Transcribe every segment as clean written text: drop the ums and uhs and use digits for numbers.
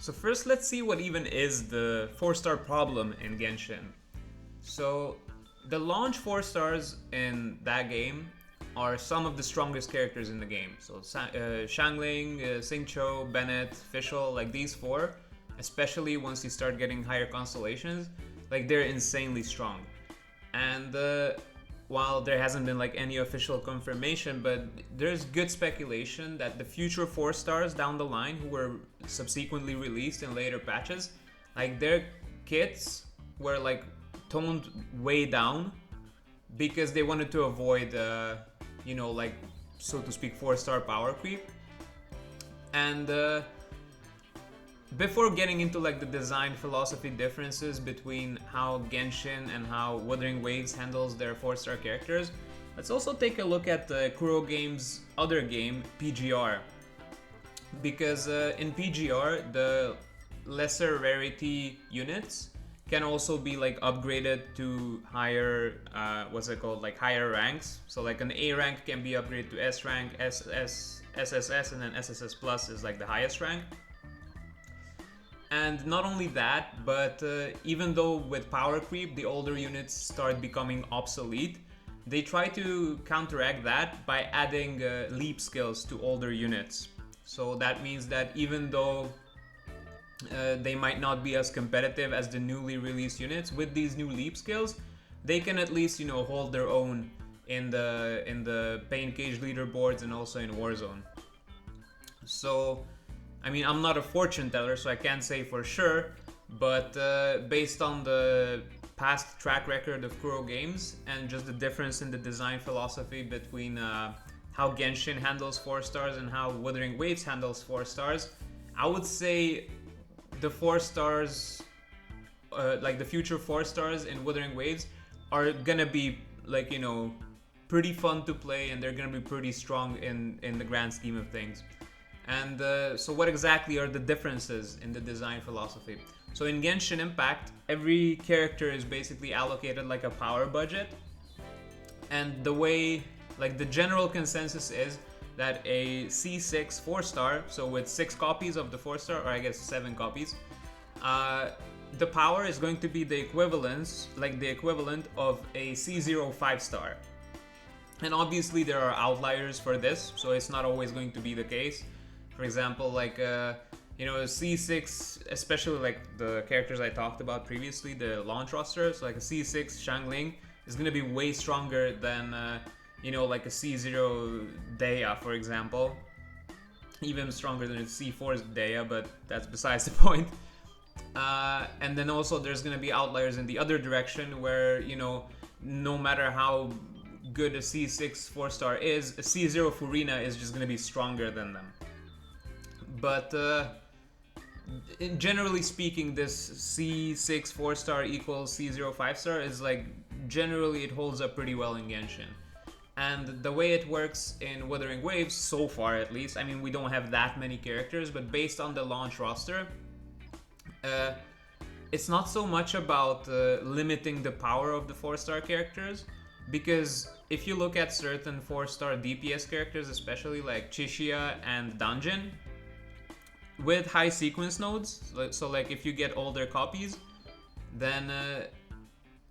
So first, let's see what even is the 4-star problem in Genshin. So the launch 4 stars in that game are some of the strongest characters in the game. So Shangling, Xingqiu, Bennett, Fischl, like these four, especially once you start getting higher constellations, like they're insanely strong. And while there hasn't been like any official confirmation, but there's good speculation that the future 4 stars down the line who were subsequently released in later patches, like their kits were like toned way down because they wanted to avoid like, so to speak, 4-star power creep. And before getting into like the design philosophy differences between how Genshin and how Wuthering Waves handles their 4-star characters, let's also take a look at Kuro Game's other game, PGR. Because in PGR, the lesser rarity units can also be like upgraded to higher, like higher ranks. So like an A rank can be upgraded to S rank, SSS, and then SSS Plus is like the highest rank. And not only that, but even though with power creep the older units start becoming obsolete, they try to counteract that by adding leap skills to older units. So that means that even though they might not be as competitive as the newly released units, with these new leap skills, they can at least hold their own in the Pain Cage leaderboards and also in Warzone. So I mean, I'm not a fortune teller, so I can't say for sure, but based on the past track record of Kuro Games and just the difference in the design philosophy between how Genshin handles 4 stars and how Wuthering Waves handles 4 stars, I would say the 4 stars, like the future 4 stars in Wuthering Waves, are gonna be like, pretty fun to play, and they're gonna be pretty strong in the grand scheme of things. And so what exactly are the differences in the design philosophy? So in Genshin Impact, every character is basically allocated like a power budget. And the way, like the general consensus is that a C6 4-star, so with 6 copies of the 4-star, or I guess 7 copies, the power is going to be the equivalent of a C0 5-star. And obviously there are outliers for this, so it's not always going to be the case. For example, like C6, especially like the characters I talked about previously, the launch roster, so like a C6 Shangling is gonna be way stronger than like a C0 Daya, for example. Even stronger than a C4's Daya, but that's besides the point. And then also there's gonna be outliers in the other direction where, no matter how good a C6 4-star is, a C0 Furina is just gonna be stronger than them. But generally speaking, this C6 4-star equals C0 5-star is like, generally it holds up pretty well in Genshin. And the way it works in Wuthering Waves, so far at least, I mean, we don't have that many characters, but based on the launch roster, it's not so much about limiting the power of the 4-star characters, because if you look at certain 4-star DPS characters, especially like Chishia and Dungeon, with high sequence nodes, so like if you get older copies, then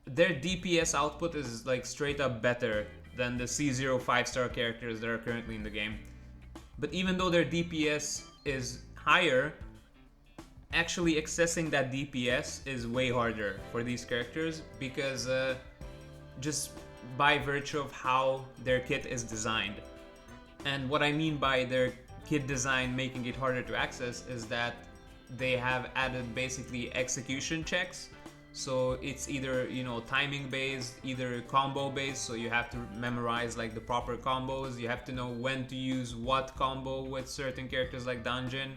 their DPS output is like straight up better than the C0 5-star characters that are currently in the game. But even though their DPS is higher, actually accessing that DPS is way harder for these characters, because just by virtue of how their kit is designed. And what I mean by their kit design making it harder to access is that they have added basically execution checks. So it's either timing based, either combo based, so you have to memorize like the proper combos, you have to know when to use what combo with certain characters like Dungeon.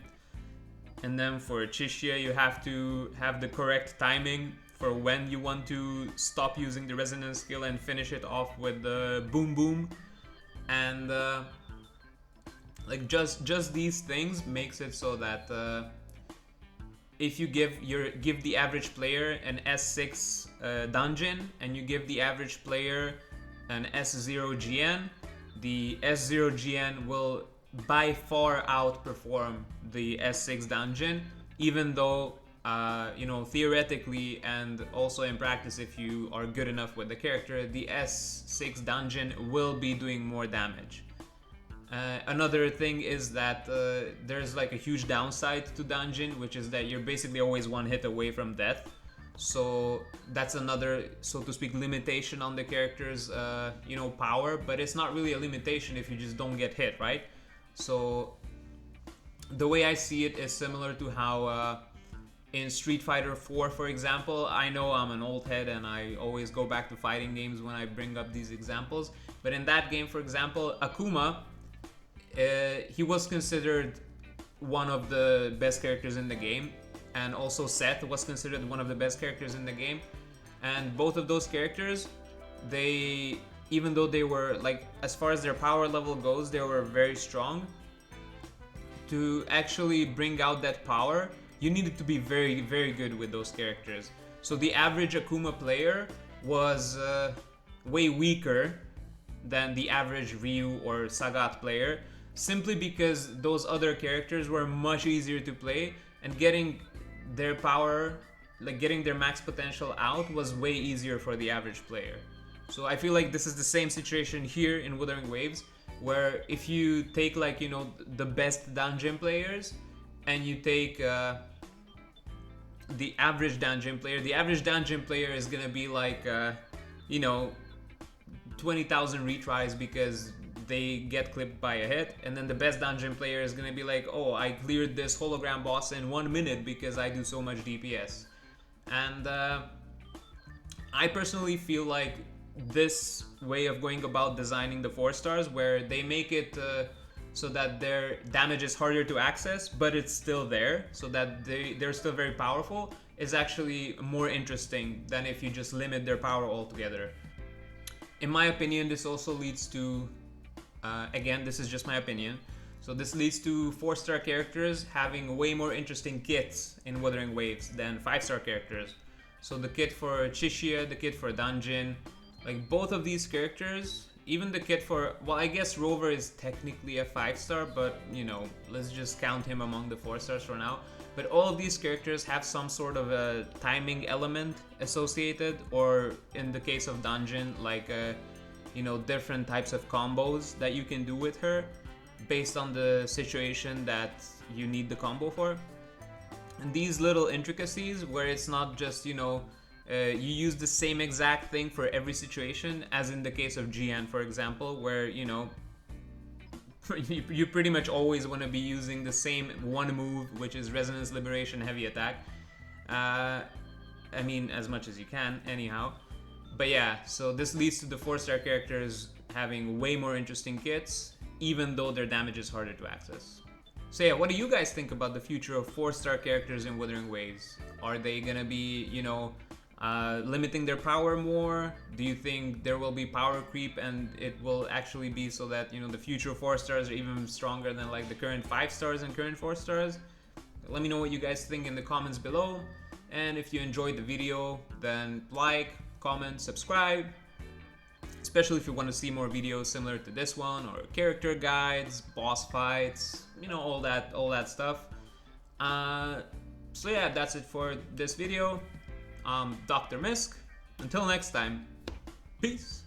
And then for Chishia, you have to have the correct timing for when you want to stop using the resonance skill and finish it off with the boom boom. And like just these things makes it so that if you give the average player an S6 Dungeon and you give the average player an S0 GN, the S0 GN will by far outperform the S6 Dungeon even though theoretically and also in practice, if you are good enough with the character, the S6 dungeon will be doing more damage. Another thing is that there's like a huge downside to dungeon, which is that you're basically always one hit away from death. So that's another, so to speak, limitation on the character's power, but it's not really a limitation if you just don't get hit, right? So the way I see it is similar to how in Street Fighter 4, for example, I know I'm an old head and I always go back to fighting games when I bring up these examples, but in that game, for example, Akuma, he was considered one of the best characters in the game, and also Seth was considered one of the best characters in the game, and both of those characters, they, even though they were, like, as far as their power level goes, they were very strong. To actually bring out that power, you needed to be very, very good with those characters. So the average Akuma player was way weaker than the average Ryu or Sagat player, simply because those other characters were much easier to play, and getting their power, like getting their max potential out, was way easier for the average player. So I feel like this is the same situation here in Wuthering Waves, where if you take, like, the best dungeon players and you take the average dungeon player, the average dungeon player is gonna be like 20,000 retries because they get clipped by a hit, and then the best dungeon player is gonna be like, oh, I cleared this hologram boss in 1 minute because I do so much DPS. And I personally feel like this way of going about designing the 4 stars, where they make it so that their damage is harder to access, but it's still there, so that they're still very powerful, is actually more interesting than if you just limit their power altogether. In my opinion, this also leads to again, this is just my opinion, so this leads to 4-star characters having way more interesting kits in Wuthering Waves than 5-star characters. So the kit for Chishia, the kit for Dungeon, like both of these characters, even the kit for, well, I guess Rover is technically a 5-star, but let's just count him among the 4 stars for now. But all of these characters have some sort of a timing element associated, or in the case of Dungeon, like different types of combos that you can do with her based on the situation that you need the combo for. And these little intricacies, where it's not just you use the same exact thing for every situation, as in the case of GN, for example, where you pretty much always want to be using the same one move, which is Resonance Liberation Heavy Attack. I mean, as much as you can, anyhow. But yeah, so this leads to the 4-star characters having way more interesting kits, even though their damage is harder to access. So yeah, what do you guys think about the future of 4-star characters in Wuthering Waves? Are they gonna be, limiting their power more? Do you think there will be power creep and it will actually be so that, the future 4 stars are even stronger than like the current 5 stars and current 4 stars? Let me know what you guys think in the comments below. And if you enjoyed the video, then like, comment, subscribe. Especially if you want to see more videos similar to this one, or character guides, boss fights, all that stuff. So yeah, that's it for this video. Dr. Misk. Until next time, peace.